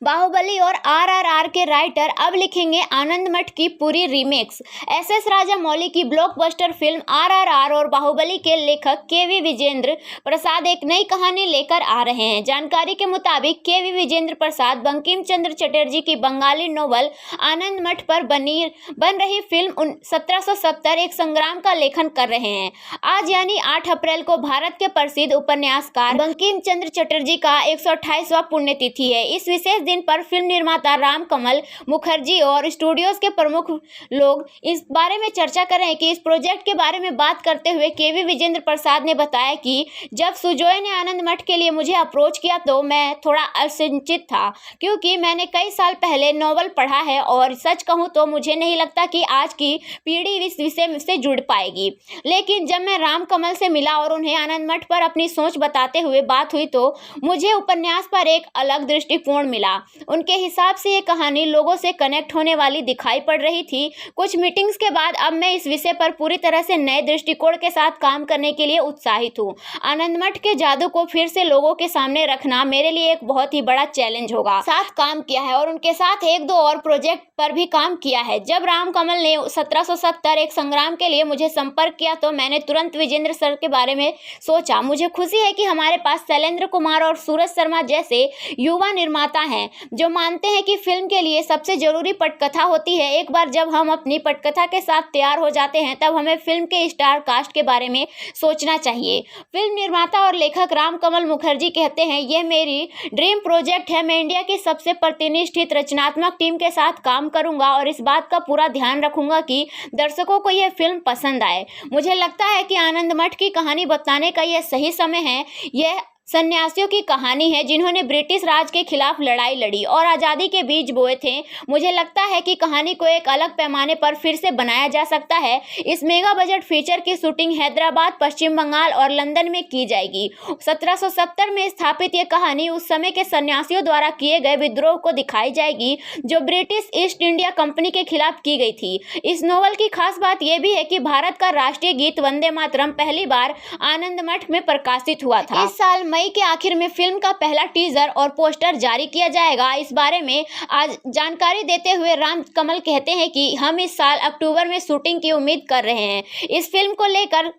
बाहुबली और आरआरआर के राइटर अब लिखेंगे आनंद मठ की पूरी रीमेक्स। एस राजामौली की ब्लॉकबस्टर फिल्म आरआरआर और बाहुबली के लेखक केवी विजेंद्र प्रसाद एक नई कहानी लेकर आ रहे हैं। जानकारी के मुताबिक केवी विजेंद्र प्रसाद बंकिम चंद्र चटर्जी की बंगाली नोवेल आनंद मठ पर बन रही फिल्म 1770 एक संग्राम का लेखन कर रहे हैं। आज यानी 8 अप्रैल को भारत के प्रसिद्ध उपन्यासकार बंकिम चंद्र चटर्जी का 128वां पुण्यतिथि है। इस विशेष दिन पर फिल्म निर्माता राम कमल मुखर्जी और स्टूडियोज के प्रमुख लोग इस बारे में चर्चा कर रहे हैं कि इस प्रोजेक्ट के बारे में बात करते हुए केवी विजेंद्र प्रसाद ने बताया कि जब सुजॉय ने आनंद मठ के लिए मुझे अप्रोच किया तो मैं थोड़ा अनिश्चित था, क्योंकि मैंने कई साल पहले नॉवल पढ़ा है और सच कहूँ तो मुझे नहीं लगता कि आज की पीढ़ी इस विषय से जुड़ पाएगी। लेकिन जब मैं राम कमल से मिला और उन्हें आनंद मठ पर अपनी सोच बताते हुए बात हुई तो मुझे उपन्यास पर एक अलग दृष्टिकोण मिला। उनके हिसाब से ये कहानी लोगों से कनेक्ट होने वाली दिखाई पड़ रही थी। कुछ मीटिंग्स के बाद अब मैं इस विषय पर पूरी तरह से नए दृष्टिकोण के साथ काम करने के लिए उत्साहित हूँ। आनंद मठ के जादू को फिर से लोगों के सामने रखना मेरे लिए एक बहुत ही बड़ा चैलेंज होगा। साथ काम किया है और उनके साथ एक दो और प्रोजेक्ट पर भी काम किया है। जब राम कमल ने 1770 एक संग्राम के लिए मुझे संपर्क किया तो मैंने तुरंत विजेंद्र सर के बारे में सोचा। मुझे खुशी है कि हमारे पास शैलेंद्र कुमार और सूरज शर्मा जैसे युवा निर्माता हैं जो मानते हैं कि फिल्म के लिए सबसे जरूरी पटकथा होती है। एक बार जब हम अपनी पटकथा के साथ तैयार हो जाते हैं तब हमें फिल्म के स्टार कास्ट के बारे में सोचना चाहिए। फिल्म निर्माता और लेखक राम कमल मुखर्जी कहते हैं, यह मेरी ड्रीम प्रोजेक्ट है। मैं इंडिया की सबसे प्रतिष्ठित रचनात्मक टीम के साथ काम करूंगा और इस बात का पूरा ध्यान रखूंगा कि दर्शकों को यह फिल्म पसंद आए। मुझे लगता है कि आनंद मठ की कहानी बताने का यह सही समय है। यह सन्यासियों की कहानी है जिन्होंने ब्रिटिश राज के खिलाफ लड़ाई लड़ी और आज़ादी के बीज बोए थे। मुझे लगता है कि कहानी को एक अलग पैमाने पर फिर से बनाया जा सकता है। इस मेगा बजट फीचर की शूटिंग हैदराबाद, पश्चिम बंगाल और लंदन में की जाएगी। 1770 में स्थापित यह कहानी उस समय के सन्यासियों द्वारा किए गए विद्रोह को दिखाई जाएगी जो ब्रिटिश ईस्ट इंडिया कंपनी के खिलाफ की गई थी। इस नोवेल की खास बात यह भी है कि भारत का राष्ट्रीय गीत वंदे मातरम पहली बार आनंद मठ में प्रकाशित हुआ था। इस साल मई के आखिर में फिल्म का पहला टीजर और पोस्टर जारी किया जाएगा। इस बारे में आज जानकारी देते हुए राम कमल कहते हैं कि हम इस साल अक्टूबर में शूटिंग की उम्मीद कर रहे हैं। इस फिल्म को लेकर